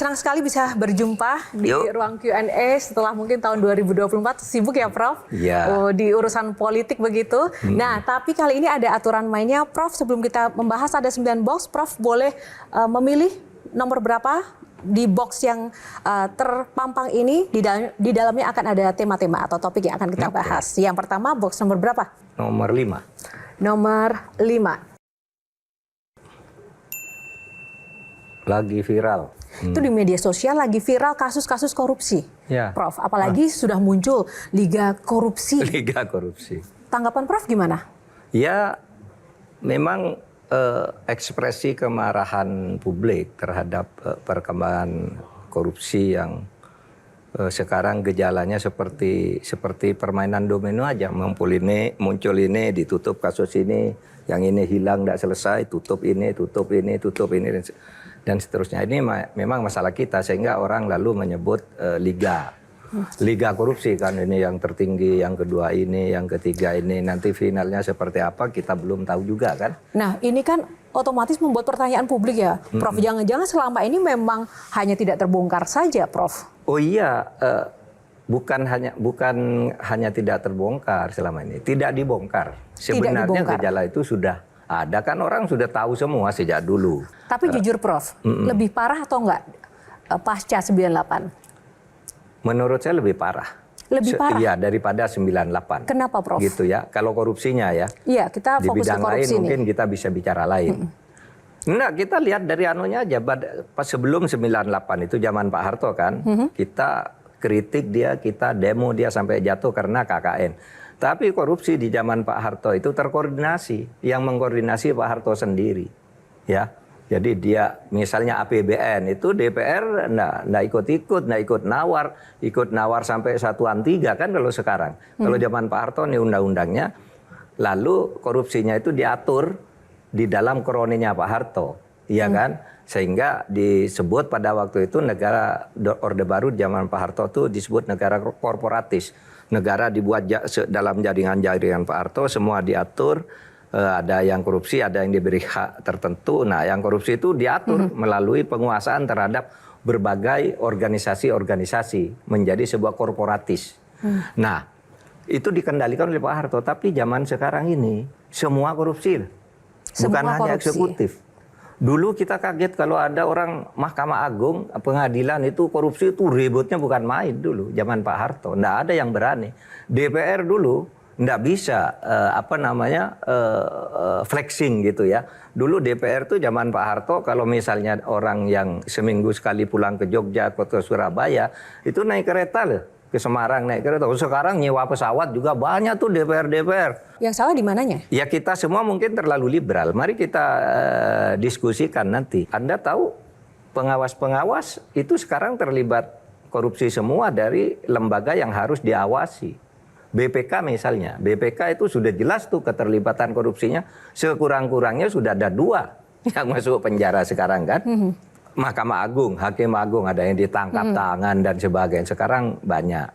senang sekali bisa berjumpa di Yuk. ruang Q&A setelah mungkin tahun 2024. Sibuk ya Prof? Iya. Oh, di urusan politik begitu. Nah, tapi kali ini ada aturan mainnya Prof. Sebelum kita membahas ada 9 box, Prof boleh memilih nomor berapa di box yang terpampang ini. Di dalamnya akan ada tema-tema atau topik yang akan kita bahas. Yang pertama box nomor berapa? Nomor 5. Nomor 5. Lagi viral. Itu di media sosial lagi viral kasus-kasus korupsi, Ya. Prof. Apalagi sudah muncul Liga Korupsi. Liga korupsi. Tanggapan Prof gimana? Ya, memang ekspresi kemarahan publik terhadap perkembangan korupsi yang sekarang gejalanya seperti permainan domino aja, muncul ini, ditutup kasus ini, yang ini hilang tidak selesai, tutup ini, dan seterusnya. Ini memang masalah kita sehingga orang lalu menyebut liga korupsi kan, ini yang tertinggi, yang kedua ini, yang ketiga ini, nanti finalnya seperti apa kita belum tahu juga kan. Nah, ini kan otomatis membuat pertanyaan publik ya, Prof. Jangan-jangan selama ini memang hanya tidak terbongkar saja, Prof. Oh iya, bukan hanya tidak terbongkar selama ini, tidak dibongkar. Sebenarnya dibongkar. gejala itu sudah ada kan, orang sudah tahu semua sejak dulu. Tapi jujur Prof, lebih parah atau enggak pasca 98? Menurut saya lebih parah. Lebih parah? Iya, daripada 98. Kenapa Prof? Gitu ya, kalau korupsinya ya. Iya, kita Di fokus ke bidang lain korupsi mungkin ini. kita bisa bicara lain. Nah, kita lihat dari anunya aja, pas sebelum 98 itu zaman Pak Harto kan, kita kritik dia, kita demo dia sampai jatuh karena KKN. Tapi korupsi di zaman Pak Harto itu terkoordinasi, yang mengkoordinasi Pak Harto sendiri, ya. Jadi dia misalnya APBN itu DPR nggak ikut nawar sampai satuan 3 kan kalau sekarang. Kalau zaman Pak Harto nih undang-undangnya, lalu korupsinya itu diatur di dalam kroninya Pak Harto, iya kan? Sehingga disebut pada waktu itu negara Orde Baru zaman Pak Harto itu disebut negara korporatis. Negara dibuat dalam jaringan-jaringan Pak Harto, semua diatur. Ada yang korupsi, ada yang diberi hak tertentu. Nah, yang korupsi itu diatur melalui penguasaan terhadap berbagai organisasi-organisasi menjadi sebuah korporatis. Nah, itu dikendalikan oleh Pak Harto. Tapi zaman sekarang ini semua korupsi, bukan hanya eksekutif. Dulu kita kaget kalau ada orang Mahkamah Agung, pengadilan itu korupsi itu ributnya bukan main dulu zaman Pak Harto. Nggak ada yang berani. DPR dulu nggak bisa flexing gitu ya. Dulu DPR tuh zaman Pak Harto kalau misalnya orang yang seminggu sekali pulang ke Jogja atau ke Surabaya itu naik kereta loh, ke Semarang naik kereta. Sekarang nyewa pesawat juga banyak tuh DPR. Yang salah di mananya? Ya kita semua mungkin terlalu liberal. Mari kita diskusikan nanti. Anda tahu pengawas-pengawas itu sekarang terlibat korupsi semua dari lembaga yang harus diawasi. BPK misalnya, BPK itu sudah jelas tuh keterlibatan korupsinya, sekurang-kurangnya sudah ada 2 yang masuk penjara sekarang kan. Mahkamah Agung, Hakim Agung ada yang ditangkap tangan dan sebagainya, sekarang banyak.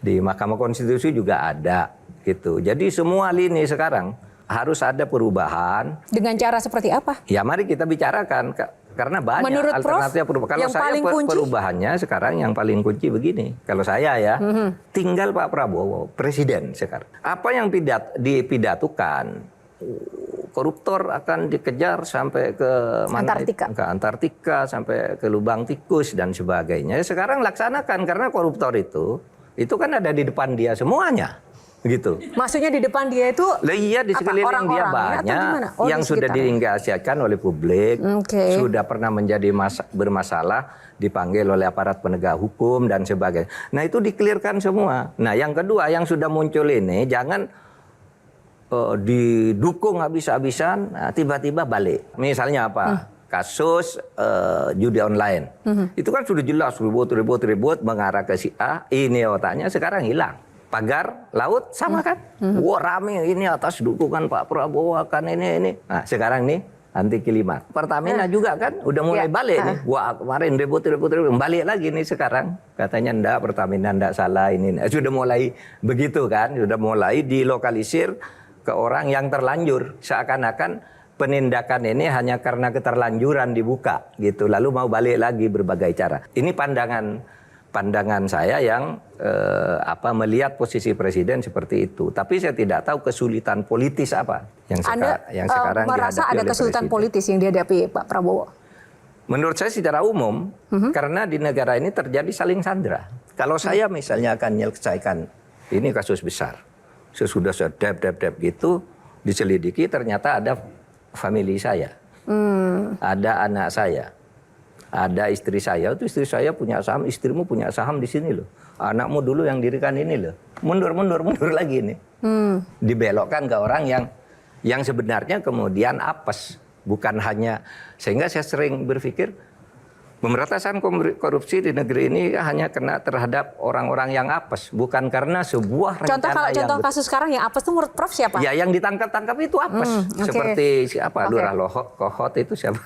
Di Mahkamah Konstitusi juga ada gitu. Jadi semua lini sekarang harus ada perubahan. Dengan cara seperti apa? Ya mari kita bicarakan. Karena banyak Menurut alternatif Prof, perubahan. Kalau yang saya paling kunci? perubahannya sekarang yang paling kunci begini. Kalau saya ya, tinggal Pak Prabowo presiden sekarang. Apa yang dipidatukan, koruptor akan dikejar sampai ke mana? Antartika. Ke Antartika, sampai ke lubang tikus dan sebagainya. Sekarang laksanakan karena koruptor itu kan ada di depan dia semuanya. Gitu. Maksudnya di depan dia itu Iya, di sekeliling dia banyak yang sudah diinggasikan oleh publik, sudah pernah menjadi bermasalah, dipanggil oleh aparat penegak hukum dan sebagainya. Nah itu dikelirkan semua. Nah yang kedua yang sudah muncul ini jangan didukung habis-habisan, tiba-tiba balik. Misalnya apa? Kasus judi online. Itu kan sudah jelas ribut mengarah ke si A, ini otaknya sekarang hilang. Pagar laut sama kan? Wah rame ini atas dukungan Pak Prabowo akan ini. Nah sekarang nih anti kilimat. Pertamina juga kan udah mulai balik nih. Wah kemarin ribut balik lagi nih sekarang. Katanya enggak, Pertamina enggak salah ini. Sudah mulai begitu kan? Sudah mulai dilokalisir ke orang yang terlanjur. Seakan-akan penindakan ini hanya karena keterlanjuran dibuka gitu, lalu mau balik lagi berbagai cara. Ini pandangan saya yang melihat posisi presiden seperti itu. Tapi saya tidak tahu kesulitan politis apa yang sekarang merasa dihadapi ada oleh kesulitan presiden. politis yang dihadapi Pak Prabowo? Menurut Menurut saya secara umum, karena di negara ini terjadi saling sandra. Kalau saya misalnya akan menyelesaikan ini kasus besar, sesudah saya dep gitu, diselidiki ternyata ada famili saya, ada anak saya, ada istri saya. Itu istri saya punya saham, istrimu punya saham di sini loh. Anakmu dulu yang dirikan ini loh. Mundur lagi ini. Dibelokkan ke orang yang sebenarnya kemudian apes. Bukan hanya, sehingga saya sering berpikir pemberantasan korupsi di negeri ini hanya kena terhadap orang-orang yang apes, bukan karena sebuah rencana Contoh kasus sekarang yang apes itu menurut Prof siapa? Ya yang ditangkap itu apes. Seperti siapa? Lurah Kohot itu siapa?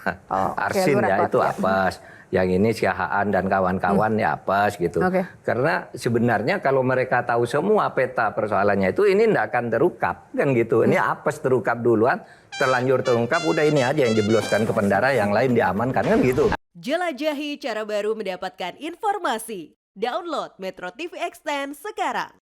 Arsin Lurah ya Kohot, itu ya. apes. Yang ini Siahaan dan kawan-kawan ya apes gitu. Karena sebenarnya kalau mereka tahu semua peta persoalannya itu, ini tidak akan terungkap kan gitu. Ini apes terungkap duluan, terlanjur terungkap, udah ini aja yang jebloskan ke pendara, yang lain diamankan kan gitu. Jelajahi cara baru mendapatkan informasi. Download Metro TV Extend sekarang.